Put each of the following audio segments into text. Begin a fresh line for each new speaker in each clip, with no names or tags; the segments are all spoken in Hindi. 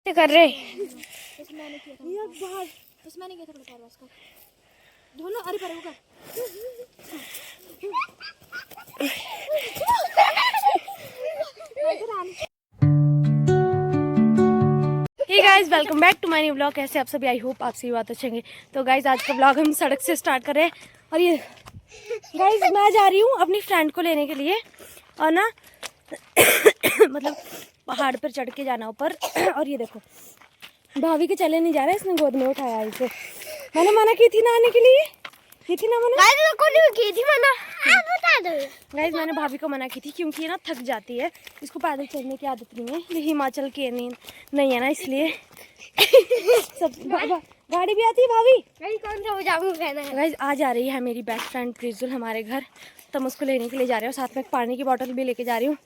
क्या कर रहे?
मैंने किया था ये बाहर बस मैंने किया था अपने पैर वास्ता दोनों अरे पर होगा
hey guys welcome back to my new blog. कैसे आप सभी? आई होप आप सभी बात अच्छे होंगे। तो गाइस आज का ब्लॉग हम सड़क से स्टार्ट कर रहे हैं और ये गाइस मैं जा रही हूँ अपनी फ्रेंड को लेने के लिए और ना मतलब पहाड़ पर चढ़ के जाना ऊपर। और ये देखो भाभी के चले नहीं जा रहे, इसने गोद में उठाया इसे। मैंने मना की थी ना आने के लिए, की थी ना मना
की थी मना बता दो
गाइस। मैंने भाभी को मना की थी क्योंकि ये ना थक जाती है, इसको पैदल चलने की आदत नहीं है, ये हिमाचल की नहीं है ना, इसलिए सब गाड़ी भी आती है भाभी।
कौन सा जाऊंगा कहना है
गाइस आ जा रही है मेरी बेस्ट फ्रेंड प्रिजुल हमारे घर, तो हम उसको लेने के लिए जा रहे हो। साथ में पानी की बोतल भी लेके जा रही हूँ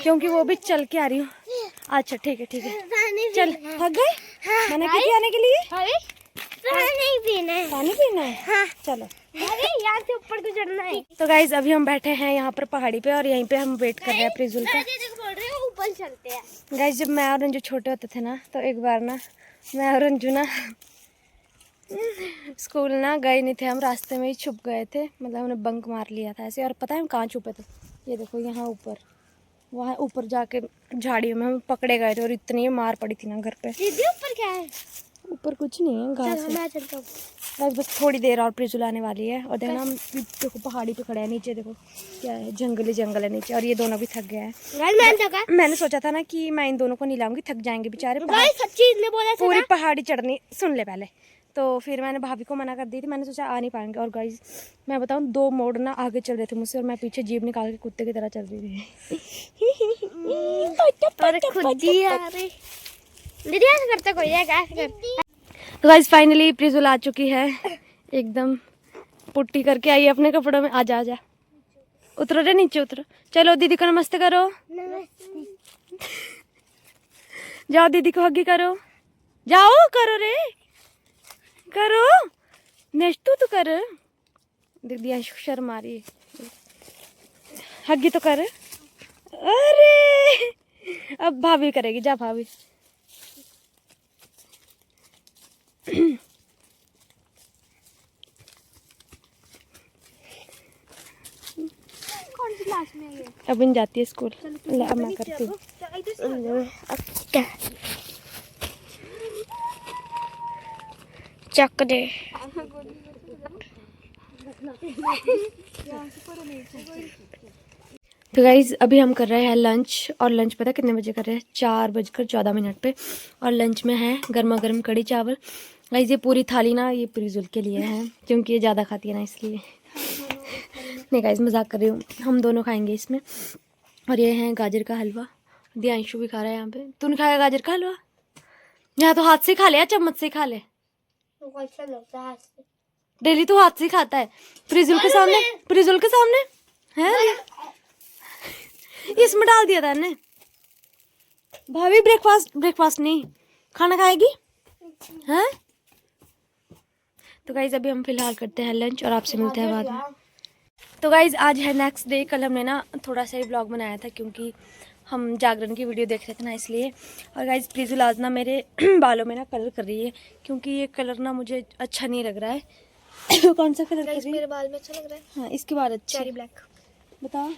क्योंकि वो भी चल के आ रही हूँ। अच्छा ठीक है चल। थक गए? मना की थी आने के लिए।
पानी पीना है
पानी पीना है?
हाँ।
चलो
यहाँ से ऊपर को चढ़ना है।
तो गाइज अभी हम बैठे हैं यहाँ पर पहाड़ी पे और यहीं पे हम वेट कर रहे हैं प्रिजुल का।
बोल रहे हो ऊपर चलते हैं।
गाइज जब मैं और रंजू छोटे होते थे ना, तो एक बार ना मैं और रंजू ना स्कूल ना गए नहीं थे, हम रास्ते में ही छुप गए थे, मतलब हमने बंक मार लिया था ऐसे। और पता है हम कहाँ छुपे थे? ये देखो यहाँ ऊपर, वहाँ ऊपर जाके झाड़ियों में हम पकड़े गए थे और इतनी मार पड़ी थी ना घर पे।
ऊपर क्या है?
ऊपर कुछ नहीं है, घास है।
मैं चलता हूँ
बस थोड़ी देर और प्रिजुल आने वाली है। और देखना हम देखो पहाड़ी पे खड़े हैं, नीचे देखो क्या है, जंगल है नीचे। और ये दोनों भी थक गए हैं। मैंने सोचा था ना कि मैं इन दोनों को नहीं लाऊंगी, थक जाएंगे बेचारे। पूरी पहाड़ी चढ़नी, सुन ले पहले। तो फिर मैंने भाभी को मना कर दी थी, मैंने सोचा आ नहीं पाएंगे। और गाइस मैं बताऊँ 2 मोड़ ना आगे चल रहे थे मुझसे और मैं पीछे जीभ निकाल के कुत्ते की तरह चल रही थी। तो गाइस फाइनली प्रिजुल आ चुकी है, एकदम पुट्टी करके आई अपने कपड़ों में। आजा उतरो रे, नीचे उतरो। चलो दीदी को नमस्ते करो। जाओ दीदी को हगी करो, जाओ करो रे, करो नेक्स्ट तो कर। दीदी शर्म आ रही है, हगी तो कर। अरे अब भाभी करेगी, जा भाभी।
कौन सी क्लास में है ये?
अब इन जाती है स्कूल। अब मैं करती हूँ।
चक दे।
तो गाइज अभी हम कर रहे हैं लंच, और लंच पता कितने बजे कर रहे हैं? 4:14 पे। और लंच में है गर्मा गर्म कड़ी चावल। गाइज ये पूरी थाली ना ये प्रिजुल के लिए है क्योंकि ये ज़्यादा खाती है ना, इसलिए। नहीं गाइज मजाक कर रही हूँ, हम दोनों खाएंगे इसमें। और ये है गाजर का हलवा, दियांशु भी खा रहा है यहाँ पे। तू नहीं खाएगा गाजर का हलवा? यहाँ तो हाथ से खा ले या चम्मच से खा ले। डेली तो हाथ से खाता है। प्रिजुल के सामने है, इसमें डाल दिया था ने। भाभी ब्रेकफास्ट नहीं खाना खाएगी हैं? तो गाइज अभी हम फिलहाल करते हैं लंच और आपसे मिलते हैं बाद में। तो गाइज आज है नेक्स्ट डे। कल हमने ना थोड़ा सा ही ब्लॉग बनाया था क्योंकि हम जागरण की वीडियो देख रहे थे ना, इसलिए। और गाइज प्रिजुल आज ना मेरे बालों में ना कलर कर रही है क्योंकि ये कलर ना मुझे अच्छा नहीं लग रहा है। कौन सा कलर कर रही है?
मेरे बाल में अच्छा लग रहा है।
हाँ इसके बाल अच्छे।
चेरी ब्लैक,
बताओ।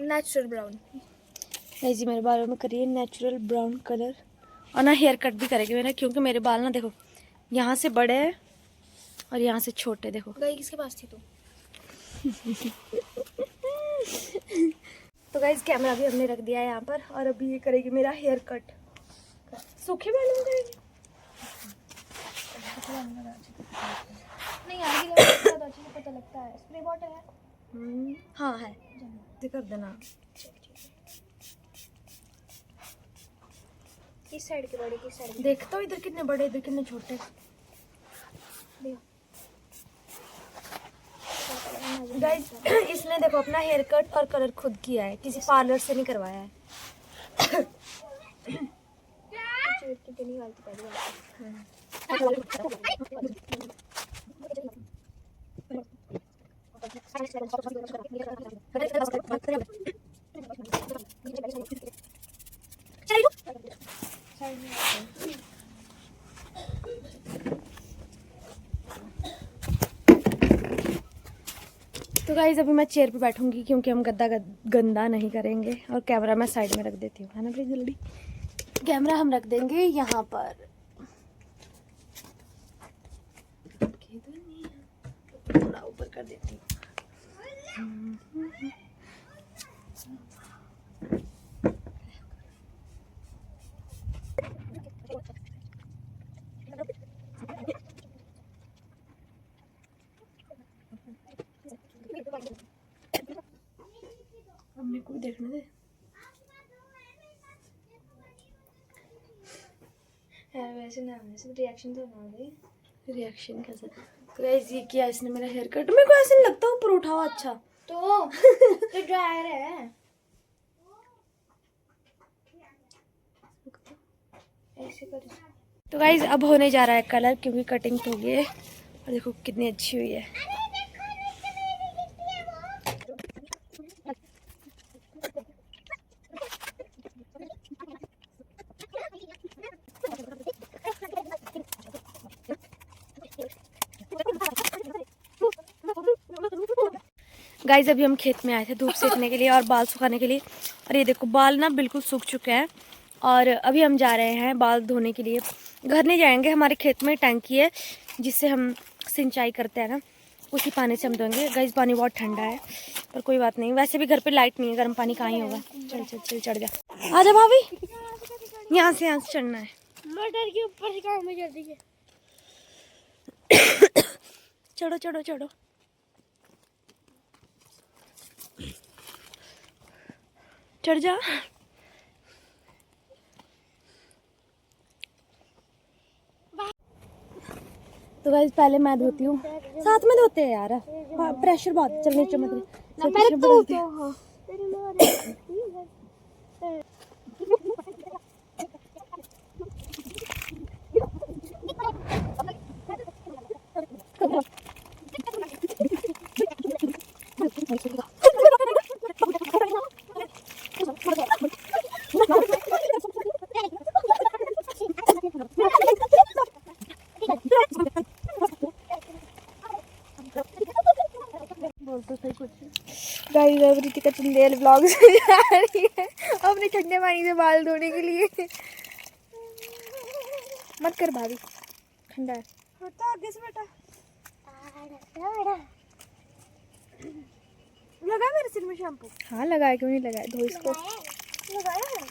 Natural brown.
जी मेरे बालों में करिए नेचुरल ब्राउन कलर। और ना हेयर कट भी करेगी मेरा क्योंकि मेरे बाल ना देखो यहाँ से बड़े हैं और यहाँ से छोटे। देखो
गई किसके पास थी तू?
तो गाइस कैमरा भी हमने रख दिया है यहाँ पर और अभी ये करेगी मेरा हेयर कट। सूखे बालों में करेगी?
नहीं यार ये बहुत अच्छे से पता लगता है। स्प्रे बॉटल है?
हाँ है, कर देना।
किस साइड के बड़े, किस साइड?
देखता हूँ इधर कितने बड़े इधर कितने छोटे। गाइस इसने देखो अपना हेयर कट और कलर खुद किया है, किसी पार्लर से नहीं करवाया है। तो गाइज अभी मैं चेयर पे बैठूंगी क्योंकि हम गद्दा गंदा नहीं करेंगे, और कैमरा मैं साइड में रख देती हूँ, है ना प्लीज जल्दी। कैमरा हम रख देंगे यहाँ पर। थोड़ा ऊपर कर देती हूँ। मम्मी को देखने दे। वैसे ना रिएक्शन तो ना दे। रिएक्शन कैसे? गाइस ये किया इसने मेरा हेयर कट, मेरे को ऐसे नहीं लगता ऊपर उठा हुआ अच्छा।
तो ड्रायर है ऐसे कर।
तो गाइस अब होने जा रहा है कलर, क्योंकि कटिंग हो गई है और देखो कितनी अच्छी हुई है। गाइस अभी हम खेत में आए थे धूप सेकने के लिए और बाल सुखाने के लिए, और ये देखो बाल ना बिल्कुल सूख चुके हैं। और अभी हम जा रहे हैं बाल धोने के लिए। घर नहीं जाएंगे, हमारे खेत में टैंकी है जिससे हम सिंचाई करते हैं ना, उसी पानी से हम धोएंगे। गाइस पानी बहुत ठंडा है पर कोई बात नहीं, वैसे भी घर पे लाइट नहीं है, गर्म पानी कहाँ ही होगा। चल चल चल चढ़ जा, आजा भाभी, यहाँ से चढ़ना है।
मटर के ऊपर से काम में जल्दी है।
चढ़ो चढ़ो चढ़ो। चढ़ जा। तो गाइस पहले मैं धोती हूँ, साथ में धोते हैं यार, प्रेशर बहुत चल नीचे मत।
गाइस अब रितिका चंदेल व्लॉग से जा रही है अपने ठंडे पानी से बाल धोने के लिए। मत कर भाभी, ठंडा है। हटा आगे से बेटा। लगा मेरे सिर में शैम्पू? हाँ लगाया, क्यों नहीं लगाया, धो इसको। लगाया है,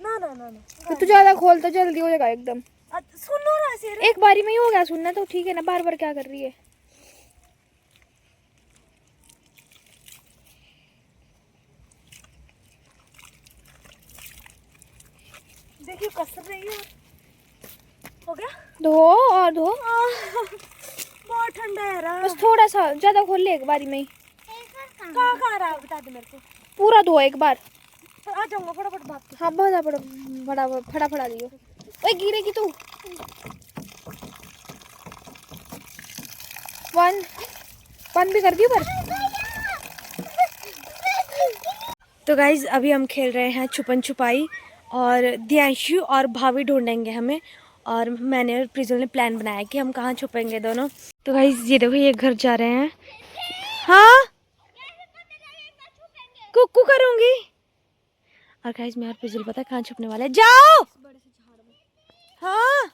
ना ना ना ना। तू ज्यादा खोल तो जल्दी हो जाएगा एकदम। सुनो ना सिर, एक बारी में ही हो गया सुनना तो ठीक है ना, बार बार क्या कर रही है। देखिए कसर रही है। हो गया,
धो और धो।
बहुत ठंडा है यार,
बस थोड़ा सा, ज्यादा खोल ले एक बारी में ही।
कहाँ रहा बता दे मेरे को।
पूरा धो एक बार।
आ जाऊंगा फटाफट भाग के।
हाँ बहुत फटाफट दियो। ओए गिरेगी तू। वन भी कर दियो पर। तो गाइज अभी हम खेल रहे हैं छुपन छुपाई, और दियांशु और भाभी ढूंढेंगे हमें, और मैंने और प्रिजल ने प्लान बनाया कि हम कहाँ छुपेंगे दोनों। तो गाइज ये देखो ये घर जा रहे हैं। हाँ कुकू करूंगी। और गाइज मैं और प्रिजल पता है कहाँ छुपने वाले, जाओ। हाँ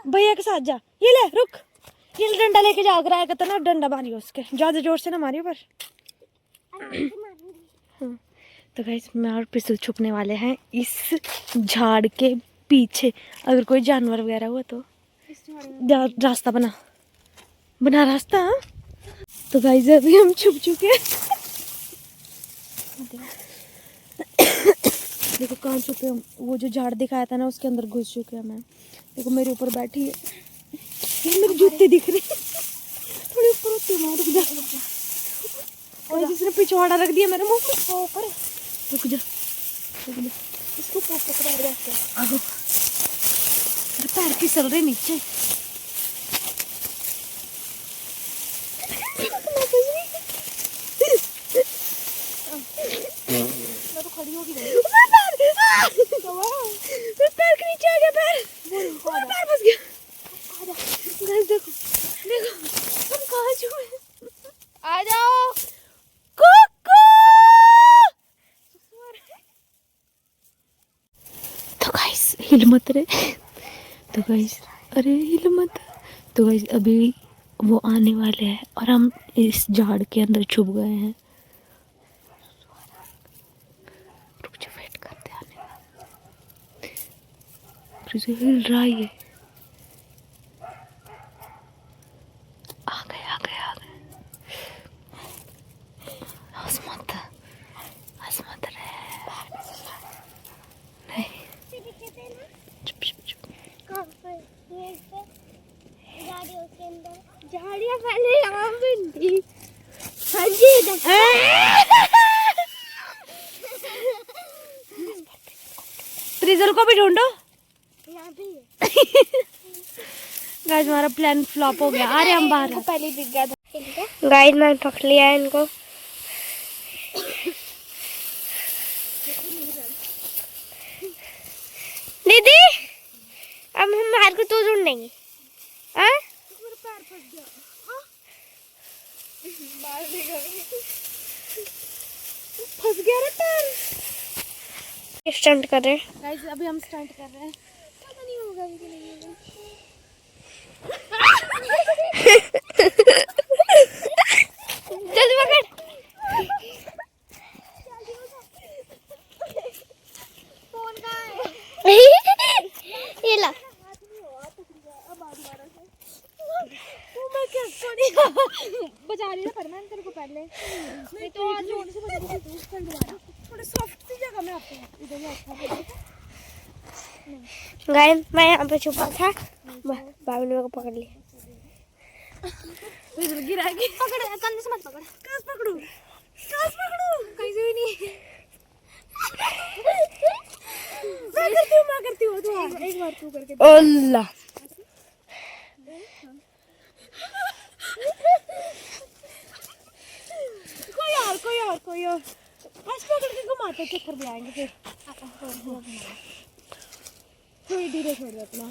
भैया के साथ जा। ये ले रुक, ये डंडा लेके जा, अगर आएगा तो ना डंडा मारियो उसके, ज्यादा जोर से ना मारियो पर। तो गाइस मैं और प्रिसल छुपने वाले हैं इस झाड़ के पीछे, अगर कोई जानवर वगैरह हुआ तो रास्ता बना रास्ता। हाँ? तो गाइस अभी हम छुप चुके हैं। देखो कहाँ छुपे हम, वो जो झाड़ दिखाया था ना उसके अंदर घुस चुके हैं। मैं देखो मेरे ऊपर बैठी है, मेरे जूते दिख रहे हैं थोड़े ऊपर होते हैं। रुक जा, और जिसने पिछवाड़ा रख दिया मेरे मुंह पे ऊपर। रुक जा इसको पकड़ा जाता है। आगो पैर फिसल रहे नीचे।
खड़ी होगी
पैर के नीचे आ गया, पैर फंस गया। गाइस देखो देखो हम कहाँ छुए।
आ जाओ।
कुकू। तो गाइस हिल मत रे। तो गाइस अरे हिल मत। तो गाइस अभी वो आने वाले हैं और हम इस झाड़ के अंदर छुप गए हैं। रुक जा, वेट करते आने का। हिल रहा है ये। आ गए आ गए आ गए। हंस मत रे। नहीं चुप चुप चुप।
झाड़ियाँ पहले यहाँ पे थी। हाँ जी
प्रिजल को भी ढूंढो।
यहाँ पे
गाइस हमारा प्लान फ्लॉप हो गया। अरे हम बाहर हैं।
पहले दिख गया था। गाइस मैंने पकड़ लिया है इनको। दीदी अब हम बाहर को तो ढूंढेंगे। हाँ फंस गया ना पैर। स्टंट कर रहे हैं
गाइस अभी हम स्टंट कर रहे हैं। पता नहीं होगा कि नहीं होगा।
जल्दी पकड़। फोन कहाँ है? ये ला।
मैं क्या सॉरी बचा रही ना फरमान तेरे को पहले। नहीं तो आज जोर से बजा रही थी उसका दोबारा। थोड़ा सॉफ्ट सी जगह में आते हैं इधर ही अच्छा है।
गाइस मैं यहाँ पे छुपा था। भाभी ने मेरे को पकड़ लिया।
इधर गिराएगी।
पकड़ कंधे से मत पकड़।
काश पकड़ू कहीं से भी नहीं। मैं करती हूँ तो एक बार तू करके।
अल्लाह
कोई और बस पकड़ के घुमाते चक्कर भी आएंगे फिर। थोड़ी धीरे छोड़ दे अपना।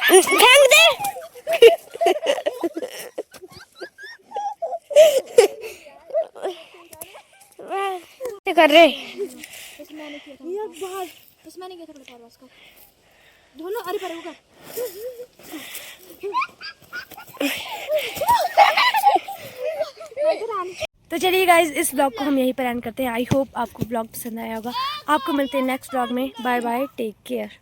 फेंक दे। क्या कर रहे?
बस मैंने किया था ये बाहर। बस मैंने किया था अपने पास का दोनों। अरे पर होगा। तो चलिए गाइज इस ब्लॉग को हम यहीं पर एंड करते हैं। आई होप आपको ब्लॉग पसंद आया होगा। आपको मिलते हैं नेक्स्ट ब्लॉग में। Bye bye, take care.